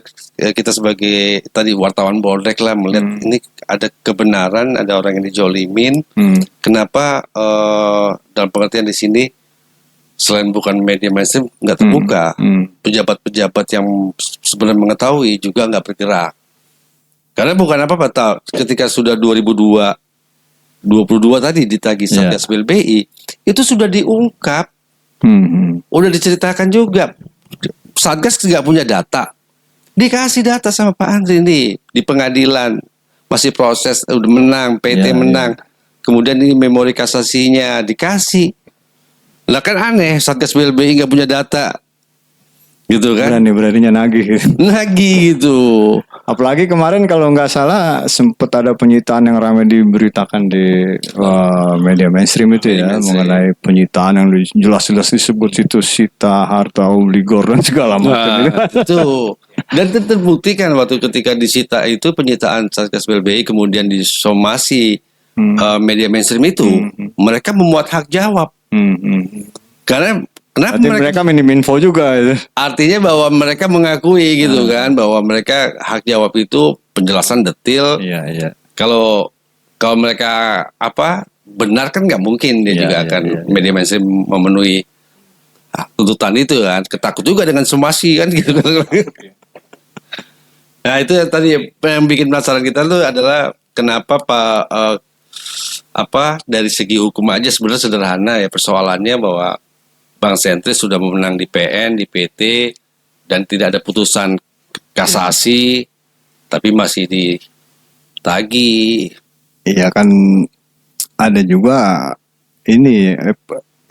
kita sebagai tadi wartawan Boldek lah melihat ini ada kebenaran, ada orang yang dijolimin. Kenapa dalam pengertian di sini selain bukan media mainstream nggak terbuka, pejabat-pejabat yang sebenarnya mengetahui juga nggak bergerak. Karena bukan apa-apa, ketika sudah 22 tadi ditagih Satgas BLBI itu sudah diungkap, udah diceritakan juga. Satgas nggak punya data. Dikasih data sama Pak Andri nih di pengadilan masih proses udah menang PT menang kemudian ini memori kasasinya dikasih lah kan aneh Satgas BLBI nggak punya data gitu kan Beraninya nagih gitu. Apalagi kemarin kalau nggak salah sempat ada penyitaan yang ramai diberitakan di media mainstream itu mengenai penyitaan yang jelas-jelas disebut situs sita harta obligor dan segala macam itu. Dan terbuktikan waktu ketika disita itu penyitaan Satgas BLBI kemudian disomasi media mainstream itu mereka memuat hak jawab. Karena kenapa mereka minim info juga itu. Artinya bahwa mereka mengakui gitu kan bahwa mereka hak jawab itu penjelasan detail. Kalau mereka benar kan nggak mungkin dia juga akan media mainstream memenuhi tuntutan itu kan. Ketakut juga dengan somasi kan gitu kan. Nah itu tadi yang bikin penasaran kita tuh adalah kenapa dari segi hukum aja sebenarnya sederhana ya persoalannya bahwa bank sentris sudah memenang di PN, di PT dan tidak ada putusan kasasi tapi masih ditagih. Iya kan ada juga ini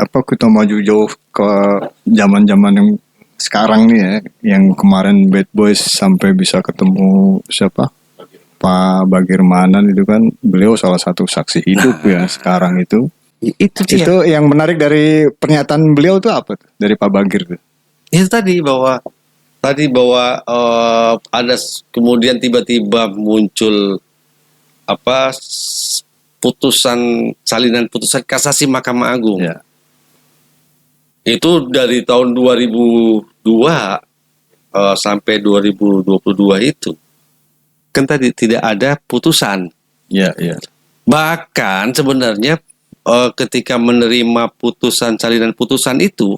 kita maju jauh ke zaman-zaman yang sekarang nih ya, yang kemarin Bad Boys sampai bisa ketemu siapa? Pak Bagirmanan itu kan beliau salah satu saksi hidup ya sekarang itu. Itu yang menarik dari pernyataan beliau tuh apa tuh dari Pak Bagir tuh? Itu tadi bahwa ada kemudian tiba-tiba muncul salinan putusan kasasi Mahkamah Agung. Ya. Itu dari tahun 2002 sampai 2022 itu kan tadi tidak ada putusan. Bahkan sebenarnya ketika menerima salinan putusan itu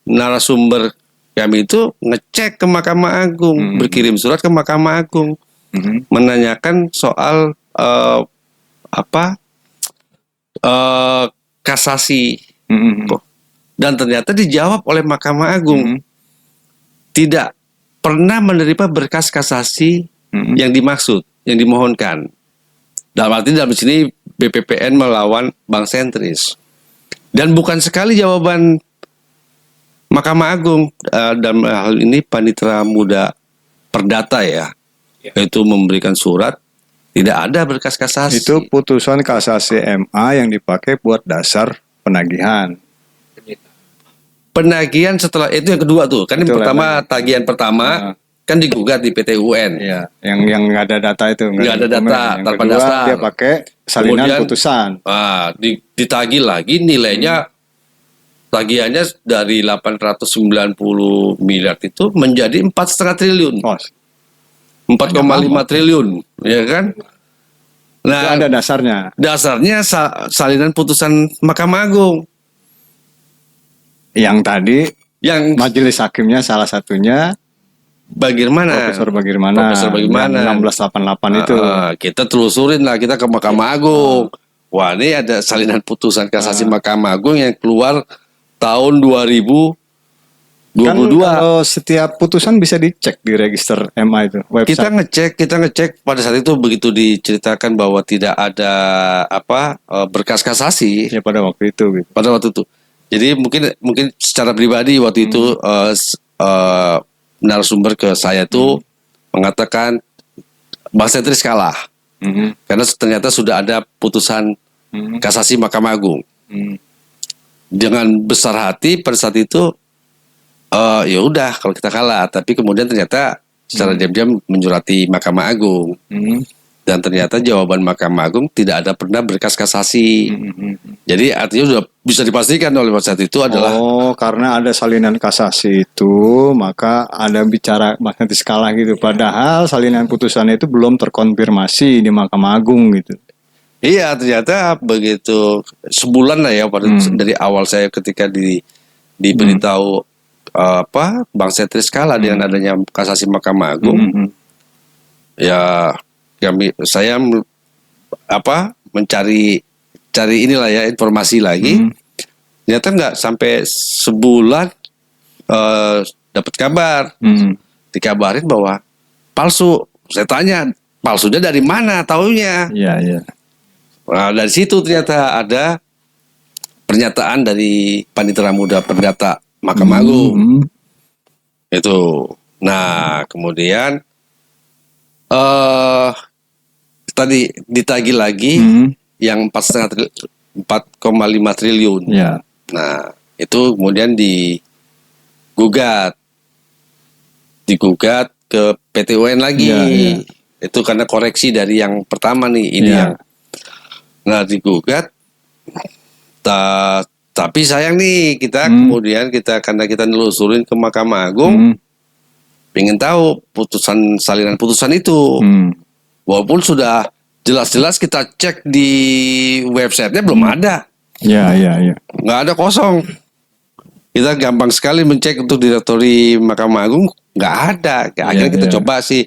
narasumber kami itu ngecek ke Mahkamah Agung, berkirim surat ke Mahkamah Agung menanyakan soal kasasi. Dan ternyata dijawab oleh Mahkamah Agung tidak pernah menerima berkas kasasi yang dimaksud, yang dimohonkan. Dalam sini BPPN melawan bank sentris. Dan bukan sekali jawaban Mahkamah Agung dalam hal ini Panitera Muda Perdata yaitu memberikan surat tidak ada berkas kasasi. Itu putusan kasasi MA yang dipakai buat dasar penagihan. Penagihan setelah itu yang kedua tuh kan yang pertama tagihan pertama kan digugat di PT UN. Yang nggak ada data itu nggak ada data tanpa dasar. Dia pakai salinan kemudian, putusan. Ditagih lagi nilainya tagihannya dari 890 miliar itu menjadi 4,5 triliun. 4,5 triliun, ya kan? Nah, itu ada dasarnya. Dasarnya salinan putusan Mahkamah Agung. Yang tadi Yang majelis hakimnya salah satunya bagaimana? Profesor Bagirmana. Profesor Bagirmana. Yang 1688 itu. Kita telusurin lah, kita ke Mahkamah Agung. Wah, ini ada salinan putusan kasasi Mahkamah Agung yang keluar tahun 2022. Kan kalau setiap putusan bisa dicek di register MA itu website. Kita ngecek pada saat itu begitu diceritakan bahwa tidak ada berkas kasasi Ya pada waktu itu gitu. pada waktu itu. Jadi mungkin secara pribadi waktu itu narasumber ke saya itu mengatakan Bang Sentris kalah karena ternyata sudah ada putusan kasasi Mahkamah Agung. Dengan besar hati pada saat itu ya udah kalau kita kalah, tapi kemudian ternyata secara diam-diam menyurati Mahkamah Agung dan ternyata jawaban Mahkamah Agung tidak ada pernah berkas kasasi. Jadi artinya sudah bisa dipastikan oleh pada saat itu adalah karena ada salinan kasasi itu maka ada bicara Mas Sentris kalah gitu. Padahal salinan putusan itu belum terkonfirmasi di Mahkamah Agung gitu. iya, ternyata begitu sebulan lah ya dari awal saya ketika diberitahu Bang Sentris kalah dengan adanya kasasi Mahkamah Agung. Ya saya mencari inilah ya informasi lagi. Ternyata nggak sampai sebulan dapat kabar. Dikabarin bahwa palsu. Saya tanya, palsunya dari mana taunya? Iya. Nah, dari situ ternyata ada pernyataan dari Panitera Muda Perdata Mahkamah Agung. Itu. Nah, kemudian tadi ditagih lagi yang 4,5 triliun. Ya. Nah, itu kemudian digugat ke PT UN lagi. Ya. Itu karena koreksi dari yang pertama nih ini Ya. Nah, digugat. Tapi sayang nih kita kemudian karena kita nelusurin ke Mahkamah Agung, pengen tahu salinan putusan itu. Walaupun sudah jelas-jelas kita cek di websitenya belum ada. Iya. Nggak ada, kosong. Kita gampang sekali mencek untuk direktori Mahkamah Agung, nggak ada. Akhirnya kita coba sih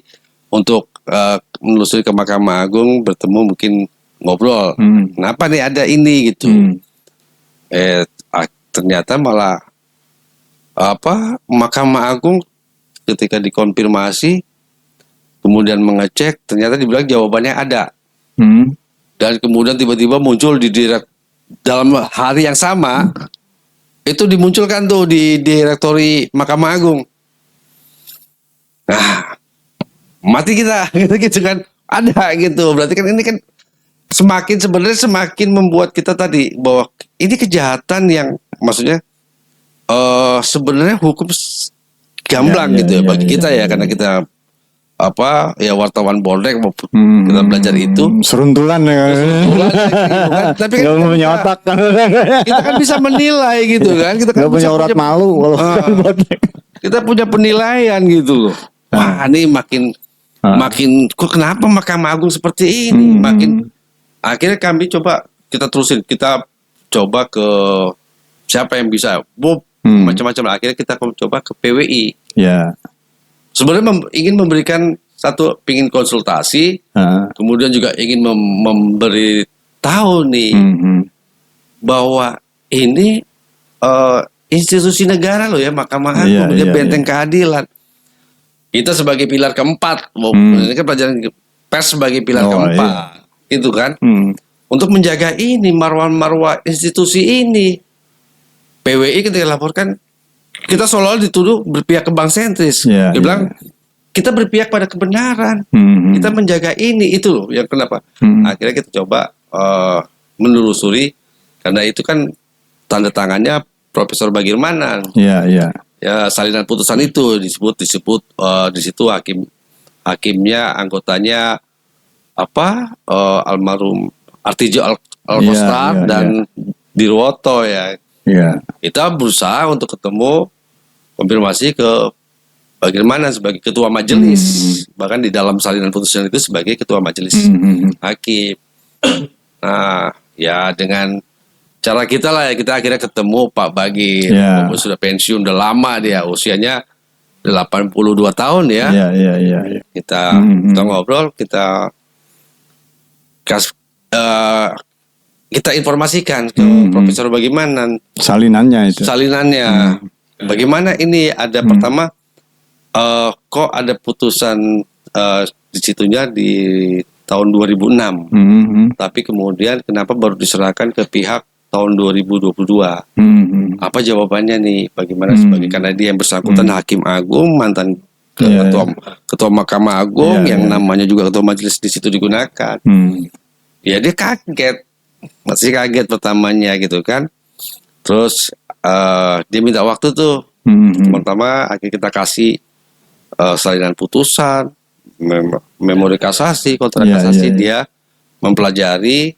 untuk menelusuri ke Mahkamah Agung, bertemu mungkin ngobrol. Kenapa nih ada ini gitu? Ternyata malah Mahkamah Agung ketika dikonfirmasi kemudian mengecek ternyata dibilang jawabannya ada. Dan kemudian tiba-tiba muncul dalam hari yang sama itu dimunculkan tuh di direktori Mahkamah Agung. Nah, mati kita gitu kan, ada gitu. Berarti kan ini kan semakin membuat kita tadi bahwa ini kejahatan yang maksudnya sebenarnya hukum gamblang gitu ya bagi kita ya, karena kita wartawan boldek kita belajar itu seruntulan ya. Tapi nggak punya otak kan. Kita kan bisa menilai gitu kan, kita kan nggak punya urat malu kalau kita punya penilaian gitu loh. Wah, ini makin kok kenapa Mahkamah Agung seperti ini? Akhirnya kita terusin, kita coba ke siapa yang bisa, macam-macam. Akhirnya kita coba ke PWI. Ya. Sebenarnya ingin memberikan ingin konsultasi, kemudian juga ingin memberi tahu nih bahwa ini institusi negara loh ya, Mahkamah Agung, benteng keadilan. Kita sebagai pilar keempat, ini kan pelajaran pers sebagai pilar keempat, itu kan, untuk menjaga ini marwah institusi ini. PWI ketika laporkan, kita seolah-olah dituduh berpihak ke Bang Sentris. Dia bilang kita berpihak pada kebenaran, kita menjaga ini, itu loh yang kenapa. Akhirnya kita coba menelusuri, karena itu kan tanda tangannya Profesor Bagirmana. Ya, salinan putusan itu disebut di situ hakimnya anggotanya almarhum Artijo Alkostar dan Dirwoto ya. Kita berusaha untuk ketemu konfirmasi ke Bagirmana sebagai ketua majelis, bahkan di dalam salinan putusan itu sebagai ketua majelis hakim. Nah, ya dengan cara kita lah ya, kita akhirnya ketemu Pak Bagir. Ya. Walaupun sudah pensiun, udah lama dia, usianya 82 tahun ya. Iya. Kita Mhm. kita ngobrol, kita kita informasikan ke Profesor bagaimana Salinannya itu. salinannya. Bagaimana ini ada pertama kok ada putusan di situnya di tahun 2006. Mhm. Tapi kemudian kenapa baru diserahkan ke pihak tahun 2022? Mhm. Apa jawabannya nih? Bagaimana sebagai karena dia yang bersangkutan Hakim Agung, mantan Iya, ketua Mahkamah Agung Iya, yang iya. namanya juga ketua majelis di situ digunakan. Ya dia kaget, masih kaget pertamanya gitu kan. Terus dia minta waktu tuh. Pertama akhirnya kita kasih salinan putusan, memori kasasi, kontrak Iya, kasasi, iya, iya. dia mempelajari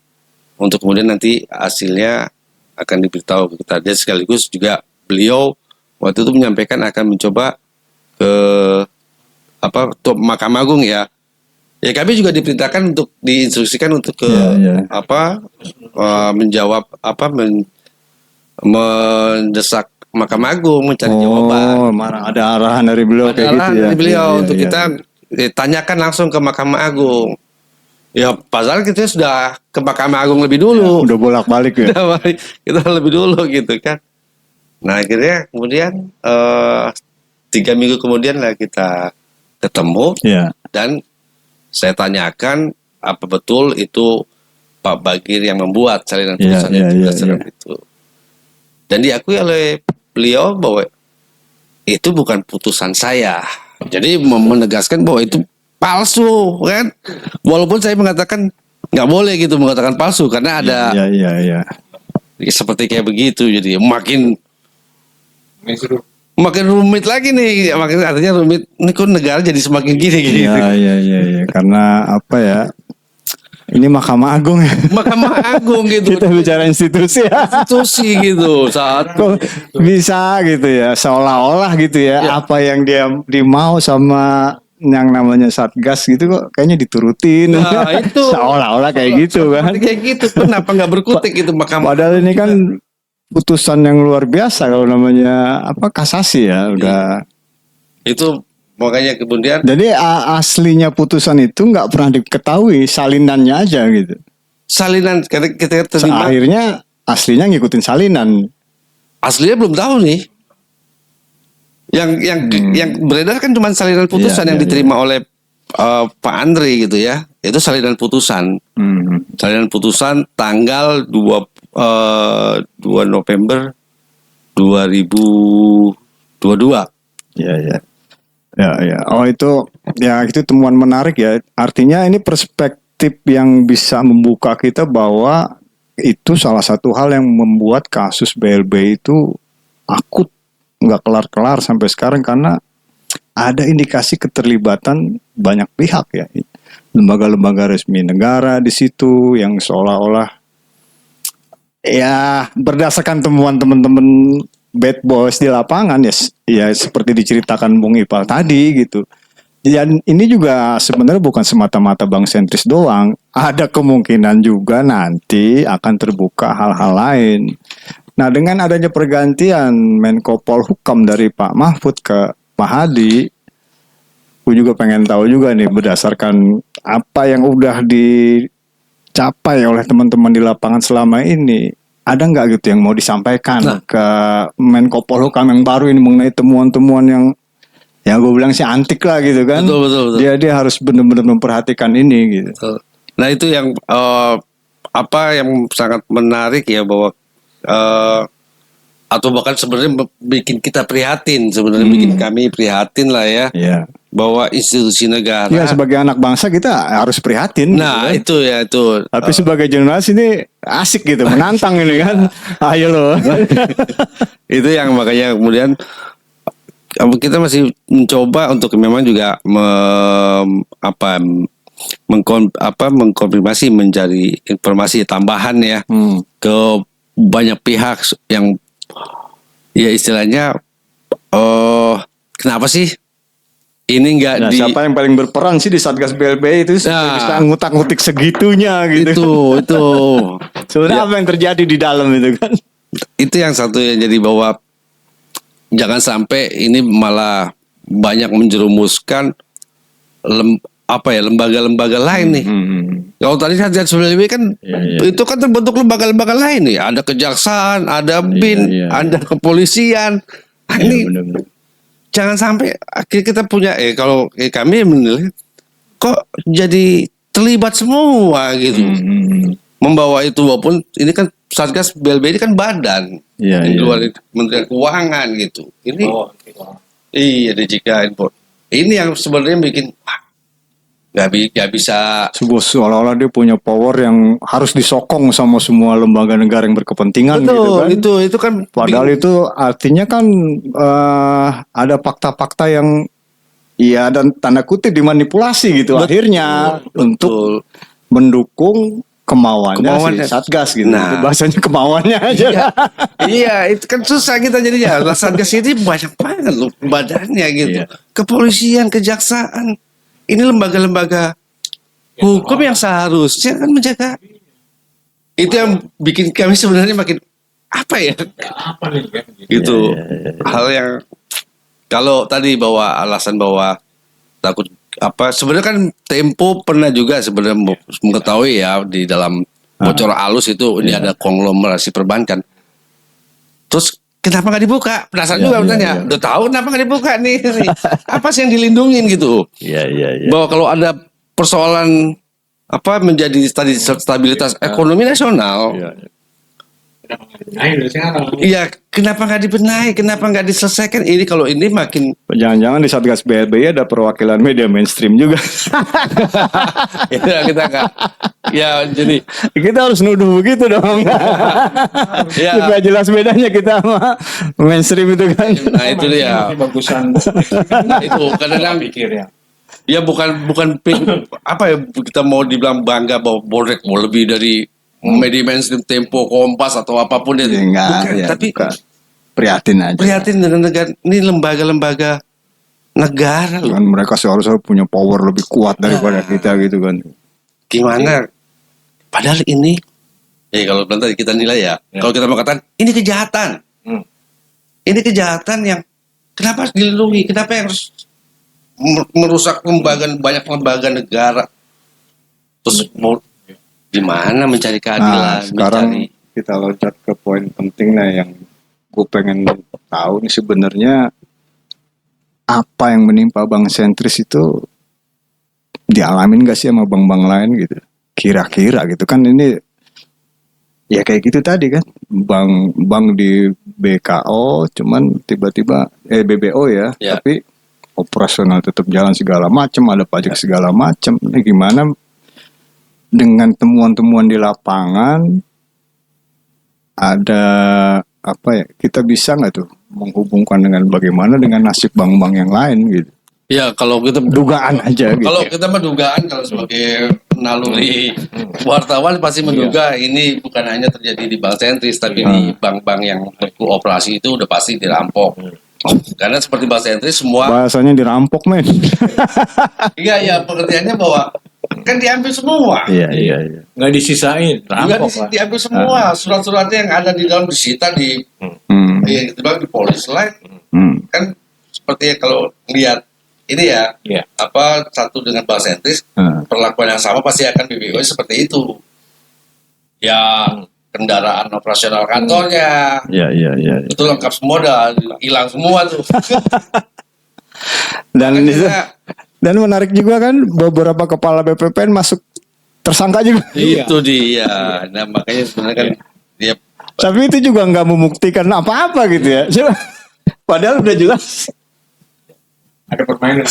untuk kemudian nanti hasilnya akan diberitahu ke kita. Dia sekaligus juga beliau waktu itu menyampaikan akan mencoba ke Top Mahkamah Agung ya. Ya kami juga diperintahkan untuk diinstruksikan untuk ke Iya. menjawab mendesak Mahkamah Agung mencari jawaban. Oh, mana ada arahan dari beliau kayak gitu Adalah ya. dari beliau Iya, untuk iya, kita tanyakan langsung ke Mahkamah Agung. Ya padahal kita sudah ke Mahkamah Agung lebih dulu. Udah bolak-balik ya. Kita lebih dulu gitu kan. Nah akhirnya kemudian 3 minggu kemudian lah kita ketemu Iya. dan saya tanyakan apa betul itu Pak Bagir yang membuat salinan Iya, putusan iya, itu, iya, berdasarkan iya. itu. Dan diakui oleh beliau bahwa itu bukan putusan saya. Jadi menegaskan bahwa itu palsu kan. Walaupun saya mengatakan nggak boleh gitu mengatakan palsu karena ada Iya. seperti kayak begitu. Jadi makin rumit lagi nih, makin artinya rumit. Ini kok negara jadi semakin gini. Iya. Karena apa ya? Ini Mahkamah Agung ya. Mahkamah Agung gitu. Kita bicara institusi ya. Institusi gitu saat Kok bisa gitu ya, seolah-olah gitu ya, Ya. apa yang dia dimau sama yang namanya Satgas gitu kok kayaknya diturutin. Nah, itu. Seolah-olah kayak gitu kan. kayak gitu. Kenapa nggak berkutik itu Mahkamah? Padahal ini kan putusan yang luar biasa kalau namanya kasasi ya, udah. Itu makanya kemudian Jadi aslinya putusan itu nggak pernah diketahui, salinannya aja gitu. salinan kita terima Akhirnya aslinya ngikutin salinan. aslinya belum tahu nih. Yang beredar kan cuma salinan putusan Iya, yang iya, diterima oleh Pak Andri gitu ya. Itu salinan putusan. Salinan putusan tanggal 2 November 2022. Ya. Oh itu temuan menarik ya. Artinya ini perspektif yang bisa membuka kita bahwa itu salah satu hal yang membuat kasus BLB itu akut, nggak kelar-kelar sampai sekarang karena ada indikasi keterlibatan banyak pihak ya, lembaga-lembaga resmi negara di situ yang seolah-olah ya berdasarkan temuan teman-teman bad boys di lapangan ya seperti diceritakan Bung Ipal tadi gitu. Dan ini juga sebenarnya bukan semata-mata bank sentris doang, ada kemungkinan juga nanti akan terbuka hal-hal lain. Nah dengan adanya pergantian Menko Polhukam dari Pak Mahfud ke Pak Hadi, aku juga pengen tahu juga nih berdasarkan apa yang udah dicapai oleh teman-teman di lapangan selama ini, ada nggak gitu yang mau disampaikan ke Menko Polhukam yang baru ini mengenai temuan-temuan yang gue bilang sih antik lah gitu kan. Betul. Dia harus benar-benar memperhatikan ini gitu. Betul. Nah itu yang yang sangat menarik ya bahwa atau bahkan sebenarnya bikin kita prihatin, sebenarnya bikin kami prihatin lah ya. Iya. Bahwa institusi negara. Ya sebagai anak bangsa kita harus prihatin. Nah gitu kan. itu. Tapi sebagai jurnalis ini asik gitu, menantang ini kan. Ayo loh. Itu yang makanya kemudian kita masih mencoba untuk memang juga mengkonfirmasi mencari informasi tambahan ya ke banyak pihak yang ya istilahnya kenapa sih ini nggak Nah, di siapa yang paling berperan sih di Satgas BLBI itu Nah. bisa ngutak-ngutik segitunya gitu. itu Sebenarnya apa yang terjadi di dalam itu kan? itu yang satu yang jadi bahwa jangan sampai ini malah banyak menjerumuskan lembaga-lembaga lain nih. Kalau tadi Satgas BLBI kan itu kan terbentuk lembaga-lembaga lain nih, ada kejaksaan, ada BIN, Iya, iya. ada kepolisian. Nah, ini benar-benar. jangan sampai akhirnya kita punya kalau kami menilai kok jadi terlibat semua gitu. Membawa itu walaupun ini kan Satgas BLBI ini kan badan Iya, di iya. luar Kementerian Keuangan gitu. Ini iya DJK import. Ini yang sebenarnya bikin wah, nggak bisa. Sebuah seolah-olah dia punya power yang harus disokong sama semua lembaga negara yang berkepentingan gitu Betul, kan. itu kan Padahal itu artinya kan ada fakta-fakta yang ya dan tanda kutip dimanipulasi gitu akhirnya untuk mendukung kemauannya si Satgas gitu. Nah. Itu bahasanya kemauannya aja. Iya, itu kan susah kita jadinya. Lah Satgas ini banyak banget loh badannya gitu. Iya. Kepolisian, kejaksaan. Ini lembaga-lembaga hukum yang seharusnya kan menjaga. Itu yang bikin kami sebenarnya makin apa ya? Apa nih kan? Gitu. Hal yang kalau tadi bahwa alasan bahwa takut apa sebenarnya kan Tempo pernah juga sebenarnya mengetahui ya di dalam bocor halus itu ini ada konglomerasi perbankan. Terus kenapa nggak dibuka? Penasaran juga bertanya. Udah tahu kenapa nggak dibuka nih? Apa sih yang dilindungin gitu? Iya. Bahwa kalau ada persoalan apa menjadi tadi stabilitas ekonomi nasional. Iya, kenapa nggak dibenahi? Kenapa nggak diselesaikan? Ini kalau ini makin Jangan-jangan di Satgas BLBI ada perwakilan media mainstream juga. ya, kita nggak. Ya jadi Kita harus nuduh begitu dong. ya. Supaya jelas bedanya kita sama mainstream itu kan. Nah itu dia. Bagusan Nah, itu kadang-kadang pikir ya. ya bukan apa ya kita mau dibilang bangga bahwa Boldrek mau lebih dari media mainstream Tempo, Kompas atau apapun itu. Enggak, ya, tapi bukan. Prihatin aja. prihatin dengan negara ini lembaga-lembaga negara loh. Kan mereka seharusnya punya power lebih kuat daripada kita gitu kan. Gimana? Padahal ini kalau bilang tadi kita nilai ya. Kalau kita mengatakan ini kejahatan. Ini kejahatan yang kenapa harus dilindungi? Kenapa yang harus merusak banyak lembaga negara? Terus mau di mana mencari keadilan? Nah, sekarang mencari kita loncat ke poin penting yang gue pengen tahu nih sebenarnya apa yang menimpa bank sentris itu dialamin gak sih sama bank-bank lain gitu? Kira-kira gitu kan ini ya kayak gitu tadi kan bank di BKO cuman tiba-tiba BBO ya, Ya. tapi operasional tetap jalan segala macam, ada pajak segala macam. Ini gimana dengan temuan-temuan di lapangan ada apa ya, kita bisa nggak tuh menghubungkan dengan bagaimana dengan nasib bank-bank yang lain gitu? ya kalau kita Dugaan aja gitu. kalau kita mendugaan kalau sebagai naluri wartawan pasti menduga ini bukan hanya terjadi di bank sentris tapi di bank-bank yang beroperasi itu udah pasti dirampok. Karena seperti bank sentris semua Bahasanya dirampok men. iya pengertiannya bahwa kan diambil semua. Iya. Nggak disisain, Juga rampok lah. diambil semua surat-suratnya yang ada di dalam disita di yang kita bilang di polis line kan seperti kalau lihat ini ya Iya. apa satu dengan bank sentris perlakuan yang sama pasti akan BBO seperti itu ya kendaraan operasional kantornya Iya. itu lengkap semua udah hilang semua tuh. Dan Makanya dan menarik juga kan beberapa kepala BPPN masuk tersangka juga. itu dia nah makanya sebenarnya kan dia Tapi itu juga nggak membuktikan apa-apa gitu ya. Coba. Padahal udah jelas. Ada permainan.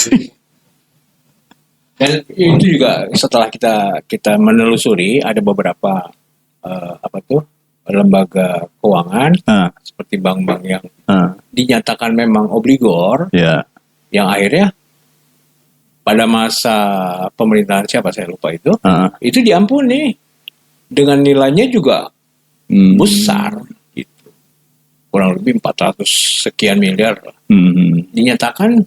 Dan itu juga setelah kita menelusuri ada beberapa lembaga keuangan seperti bank-bank yang dinyatakan memang obligor, Ya. yang akhirnya pada masa pemerintahan siapa saya lupa itu diampuni dengan nilainya juga besar gitu, kurang lebih 400 sekian miliar dinyatakan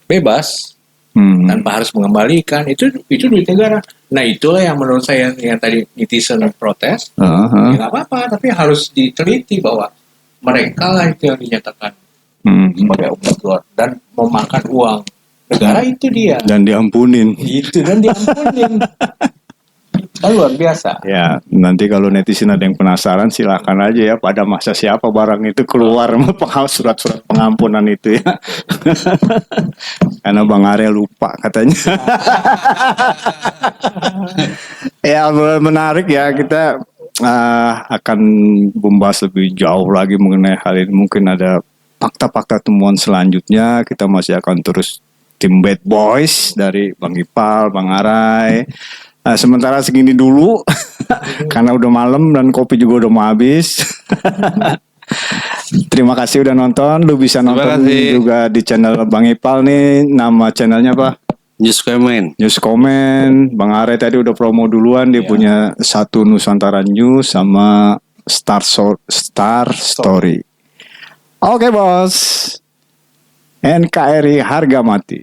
bebas tanpa harus mengembalikan, itu duit negara. Nah itulah yang menurut saya yang tadi netizen protes, ya nggak apa-apa, tapi harus diteliti bahwa mereka lah itu yang dinyatakan sebagai obligor dan memakan uang negara, itu dia. Dan diampunin. Itu dan diampunin. Kan luar biasa. Ya, nanti kalau netizen ada yang penasaran silakan aja ya, pada masa siapa barang itu keluar surat-surat pengampunan itu ya. Karena Bang Arya lupa katanya. Ya, menarik ya, kita akan membahas lebih jauh lagi mengenai hal ini. Mungkin ada fakta-fakta temuan selanjutnya. Kita masih akan terus tim Bad Boys dari Bang Ipal, Bang Aray. Sementara segini dulu karena udah malam dan kopi juga udah mau habis. Terima kasih udah nonton. Lu bisa nonton juga di channel Bang Ipal nih. Nama channelnya apa? News Comment. Bang Are tadi udah promo duluan. Dia punya satu Nusantara News sama Star Story. Oke bos. NKRI harga mati.